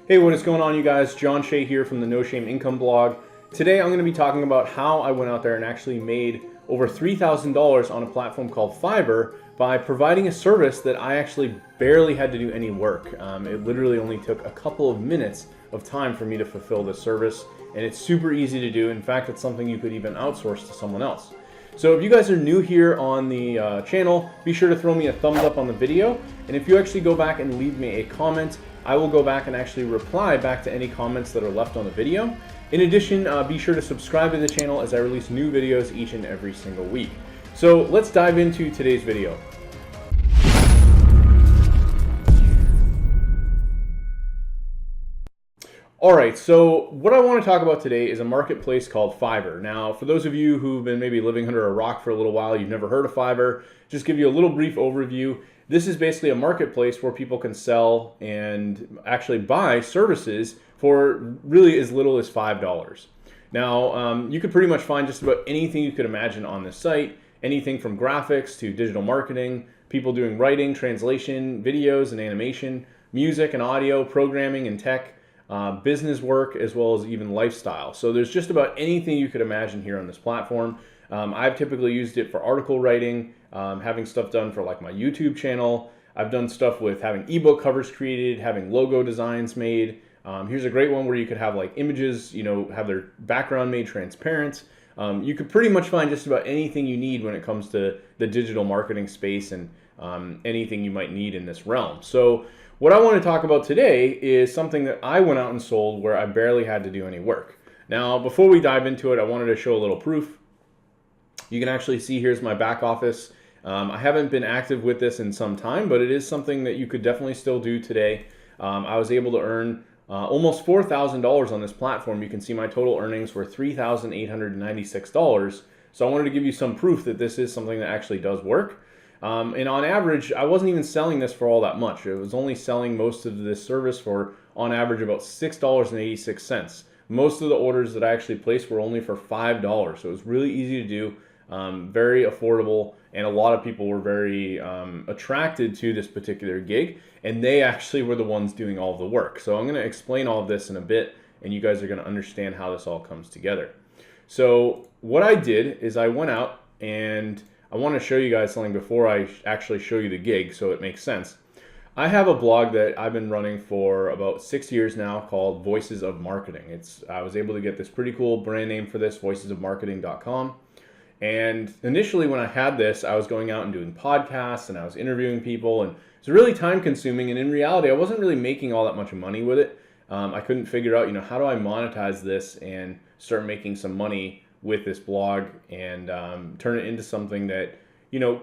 Hey, what is going on, you guys? John Shea here from the No Shame Income blog. Today I'm going to be talking about how I went out there and actually made over $3,000 on a platform called Fiverr by providing a service that I actually barely had to do any work. It literally only took a couple of minutes of time for me to fulfill this service, and it's super easy to do. In fact, it's something you could even outsource to someone else. So if you guys are new here on the channel, be sure to throw me a thumbs up on the video, and if you actually go back and leave me a comment, I will go back and actually reply back to any comments that are left on the video. In addition, be sure to subscribe to the channel as I release new videos each and every single week. So let's dive into today's video. Alright, so what I want to talk about today is a marketplace called Fiverr. Now, for those of you who've been maybe living under a rock for a little while, you've never heard of Fiverr, just give you a little brief overview. This is basically a marketplace where people can sell and actually buy services for really as little as $5. Now, you could pretty much find just about anything you could imagine on this site, anything from graphics to digital marketing, people doing writing, translation, videos and animation, music and audio, programming and tech, business work, as well as even lifestyle. So there's just about anything you could imagine here on this platform. I've typically used it for article writing, having stuff done for like my YouTube channel. I've done stuff with having ebook covers created, having logo designs made. Here's a great one where you could have like images, have their background made transparent. You could pretty much find just about anything you need when it comes to the digital marketing space and anything you might need in this realm. So what I want to talk about today is something that I went out and sold where I barely had to do any work. Now, before we dive into it, I wanted to show a little proof. You can actually see here's my back office. I haven't been active with this in some time, but it is something that you could definitely still do today. I was able to earn almost $4,000 on this platform. You can see my total earnings were $3,896. So I wanted to give you some proof that this is something that actually does work. And on average, I wasn't even selling this for all that much. It was only selling most of this service for, on average, about $6.86. Most of the orders that I actually placed were only for $5. So it was really easy to do, very affordable, and a lot of people were very attracted to this particular gig, and they actually were the ones doing all the work. So I'm going to explain all of this in a bit, and you guys are going to understand how this all comes together. So what I did is I went out, and I want to show you guys something before I actually show you the gig so it makes sense. I have a blog that I've been running for about 6 years now called Voices of Marketing. I was able to get this pretty cool brand name for this, voicesofmarketing.com. And initially when I had this, I was going out and doing podcasts and I was interviewing people, and it was really time consuming, and in reality I wasn't really making all that much money with it. I couldn't figure out, how do I monetize this and start making some money with this blog and turn it into something that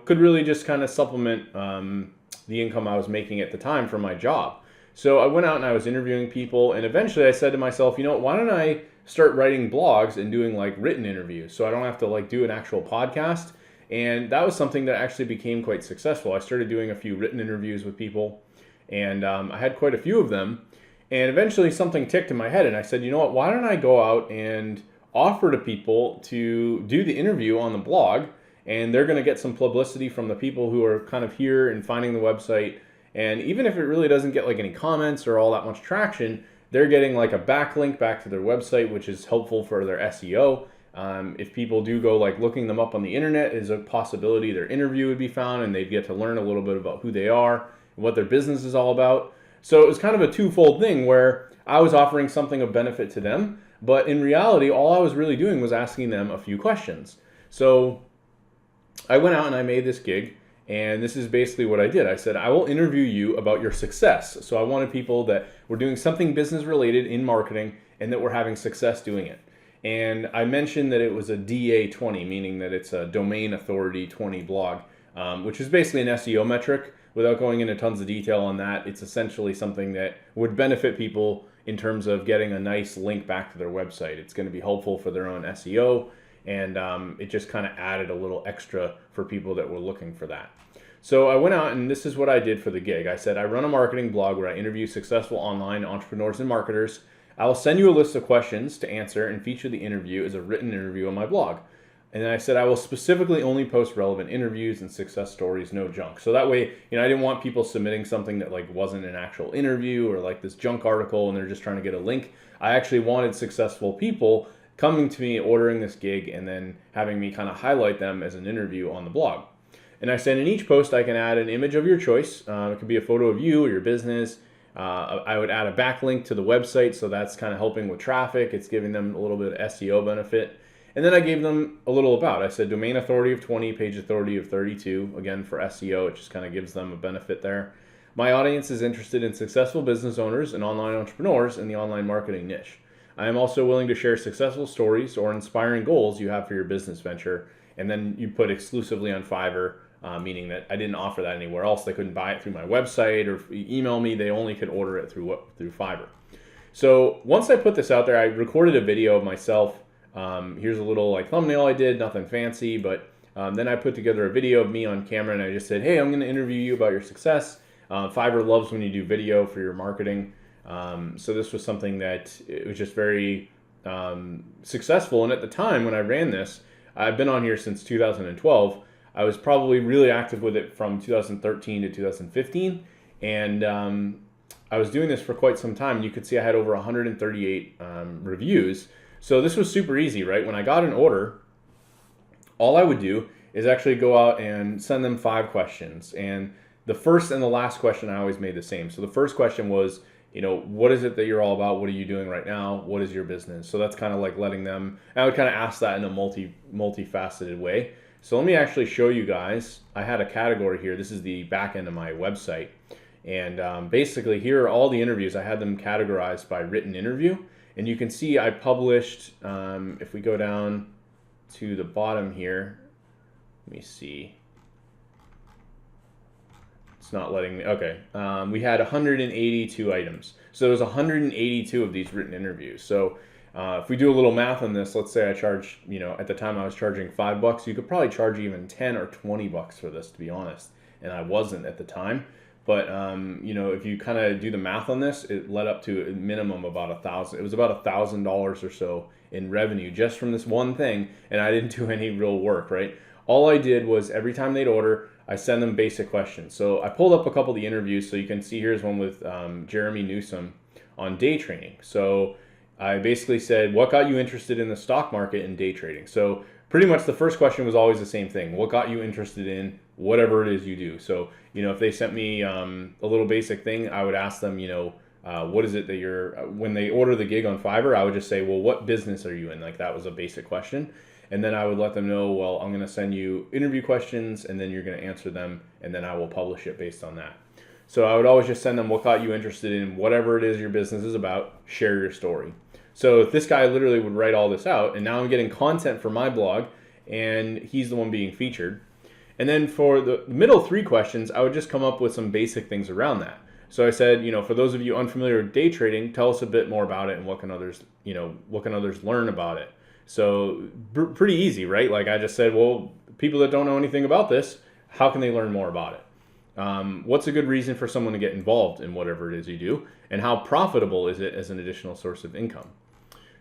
could really just kind of supplement the income I was making at the time from my job. So I went out and I was interviewing people, and eventually I said to myself, why don't I start writing blogs and doing like written interviews so I don't have to like do an actual podcast. And that was something that actually became quite successful. I started doing a few written interviews with people, and I had quite a few of them, and eventually something ticked in my head and I said, why don't I go out and offer to people to do the interview on the blog, and they're going to get some publicity from the people who are kind of here and finding the website. And even if it really doesn't get like any comments or all that much traction, they're getting like a backlink back to their website, which is helpful for their SEO. If people do go like looking them up on the internet, is a possibility their interview would be found and they'd get to learn a little bit about who they are and what their business is all about. So it was kind of a twofold thing where I was offering something of benefit to them, but in reality, all I was really doing was asking them a few questions. So I went out and I made this gig, and this is basically what I did. I said, I will interview you about your success. So I wanted people that were doing something business related in marketing and that were having success doing it. And I mentioned that it was a DA20, meaning that it's a Domain Authority 20 blog, which is basically an SEO metric. Without going into tons of detail on that, it's essentially something that would benefit people in terms of getting a nice link back to their website. It's going to be helpful for their own SEO, and it just kind of added a little extra for people that were looking for that. So I went out, and this is what I did for the gig. I said, I run a marketing blog where I interview successful online entrepreneurs and marketers. I will send you a list of questions to answer and feature the interview as a written interview on my blog. And then I said, I will specifically only post relevant interviews and success stories, no junk. So that way, I didn't want people submitting something that like wasn't an actual interview or like this junk article and they're just trying to get a link. I actually wanted successful people coming to me, ordering this gig, and then having me kind of highlight them as an interview on the blog. And I said in each post, I can add an image of your choice. It could be a photo of you or your business. I would add a backlink to the website, so that's kind of helping with traffic. It's giving them a little bit of SEO benefit. And then I gave them a little about. I said domain authority of 20, page authority of 32. Again, for SEO, it just kind of gives them a benefit there. My audience is interested in successful business owners and online entrepreneurs in the online marketing niche. I am also willing to share successful stories or inspiring goals you have for your business venture. And then you put exclusively on Fiverr, meaning that I didn't offer that anywhere else. They couldn't buy it through my website or email me. They only could order it through Fiverr. So once I put this out there, I recorded a video of myself. Here's a little like thumbnail I did, nothing fancy, but then I put together a video of me on camera and I just said, hey, I'm going to interview you about your success. Fiverr loves when you do video for your marketing. So this was something that it was just very successful. And at the time when I ran this, I've been on here since 2012. I was probably really active with it from 2013 to 2015. And I was doing this for quite some time. You could see I had over 138 reviews. So this was super easy, right? When I got an order, all I would do is actually go out and send them 5 questions. And the first and the last question I always made the same. So the first question was, what is it that you're all about? What are you doing right now? What is your business? So that's kind of like letting them, I would kind of ask that in a multifaceted way. So let me actually show you guys. I had a category here. This is the back end of my website. And basically here are all the interviews. I had them categorized by written interview. And you can see I published, if we go down to the bottom here, let me see. It's not letting me, okay. We had 182 items. So there's 182 of these written interviews. So if we do a little math on this, let's say I charge, at the time I was charging $5, you could probably charge even 10 or 20 bucks for this, to be honest. And I wasn't at the time. But, if you kind of do the math on this, it led up to a minimum about $1,000. It was about $1,000 or so in revenue just from this one thing. And I didn't do any real work, right? All I did was every time they'd order, I send them basic questions. So I pulled up a couple of the interviews. So you can see here's one with Jeremy Newsom on day trading. So I basically said, what got you interested in the stock market and day trading? So pretty much the first question was always the same thing. What got you interested in whatever it is you do? So, if they sent me a little basic thing, I would ask them, what is it that you're, when they order the gig on Fiverr, I would just say, well, what business are you in? Like that was a basic question. And then I would let them know, well, I'm going to send you interview questions and then you're going to answer them and then I will publish it based on that. So I would always just send them what got you interested in whatever it is your business is about, share your story. So if this guy literally would write all this out and now I'm getting content for my blog and he's the one being featured. And then for the middle 3 questions, I would just come up with some basic things around that. So I said, for those of you unfamiliar with day trading, tell us a bit more about it and what can others learn about it? So pretty easy, right? Like I just said, well, people that don't know anything about this, how can they learn more about it? What's a good reason for someone to get involved in whatever it is you do? And how profitable is it as an additional source of income?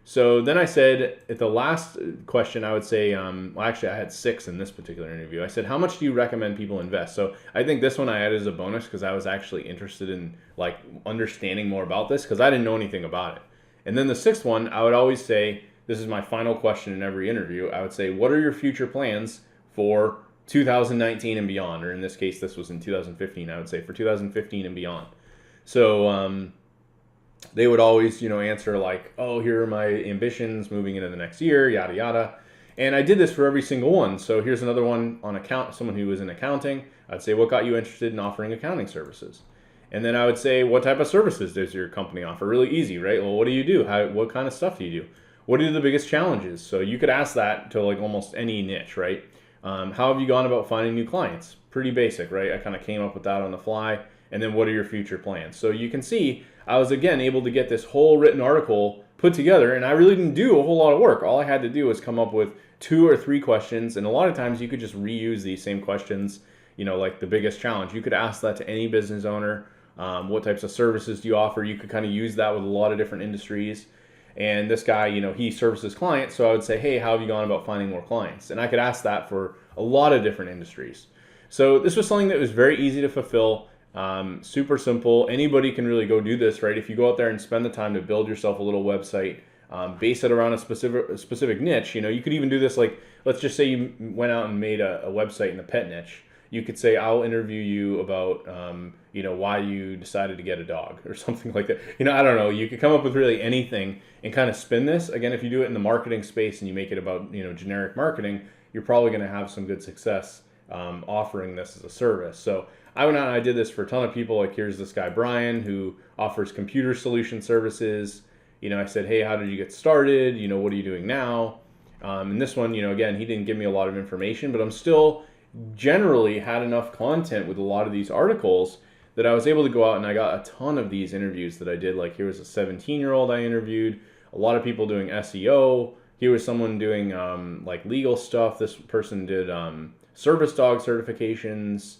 So then I said, at the last question, I would say, actually I had 6 in this particular interview. I said, how much do you recommend people invest? So I think this one I added as a bonus because I was actually interested in like understanding more about this because I didn't know anything about it. And then the 6th one, I would always say, this is my final question in every interview. I would say, what are your future plans for 2019 and beyond? Or in this case, this was in 2015. I would say for 2015 and beyond. So, they would always, answer like, oh, here are my ambitions moving into the next year, yada, yada. And I did this for every single one. So here's another one on someone who was in accounting. I'd say, what got you interested in offering accounting services? And then I would say, what type of services does your company offer? Really easy, right? Well, what do you do? What kind of stuff do you do? What are the biggest challenges? So you could ask that to like almost any niche, right? How have you gone about finding new clients? Pretty basic, right? I kind of came up with that on the fly. And then what are your future plans? So you can see I was, again, able to get this whole written article put together, and I really didn't do a whole lot of work. All I had to do was come up with 2 or 3 questions, and a lot of times you could just reuse these same questions, like the biggest challenge. You could ask that to any business owner. What types of services do you offer? You could kind of use that with a lot of different industries. And this guy, you know, he services clients. So I would say, hey, how have you gone about finding more clients? And I could ask that for a lot of different industries. So this was something that was very easy to fulfill, super simple. Anybody can really go do this, right? If you go out there and spend the time to build yourself a little website, base it around a specific niche. You know, you could even do this, like, let's just say you went out and made a website in the pet niche. You could say, I'll interview you about, you know, why you decided to get a dog or something like that. You know, I don't know. You could come up with really anything and kind of spin this. Again, if you do it in the marketing space and you make it about, you know, generic marketing, you're probably going to have some good success offering this as a service. So I went out and I did this for a ton of people. Like, here's this guy, Brian, who offers computer solution services. You know, I said, hey, how did you get started? You know, what are you doing now? And this one, you know, again, he didn't give me a lot of information, but I'm still generally had enough content with a lot of these articles that I was able to go out and I got a ton of these interviews that I did. Like, here was a 17-year-old I interviewed, a lot of people doing SEO. Here was someone doing like legal stuff. This person did service dog certifications.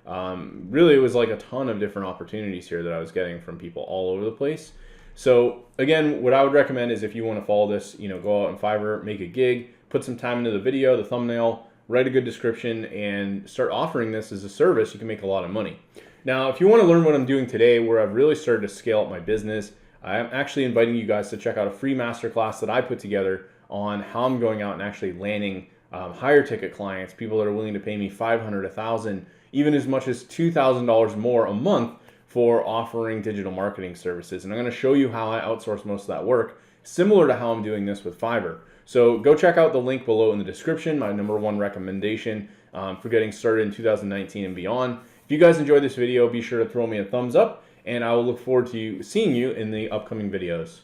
Really, it was like a ton of different opportunities here that I was getting from people all over the place. So again, what I would recommend is, if you want to follow this, you know, go out on Fiverr, make a gig, put some time into the video, the thumbnail, write a good description, and start offering this as a service. You can make a lot of money. Now, if you want to learn what I'm doing today, where I've really started to scale up my business, I'm actually inviting you guys to check out a free masterclass that I put together on how I'm going out and actually landing higher ticket clients, people that are willing to pay me $500, $1,000, even as much as $2,000 more a month for offering digital marketing services. And I'm going to show you how I outsource most of that work, similar to how I'm doing this with Fiverr. So go check out the link below in the description, my #1 recommendation for getting started in 2019 and beyond. If you guys enjoyed this video, be sure to throw me a thumbs up, and I will look forward to seeing you in the upcoming videos.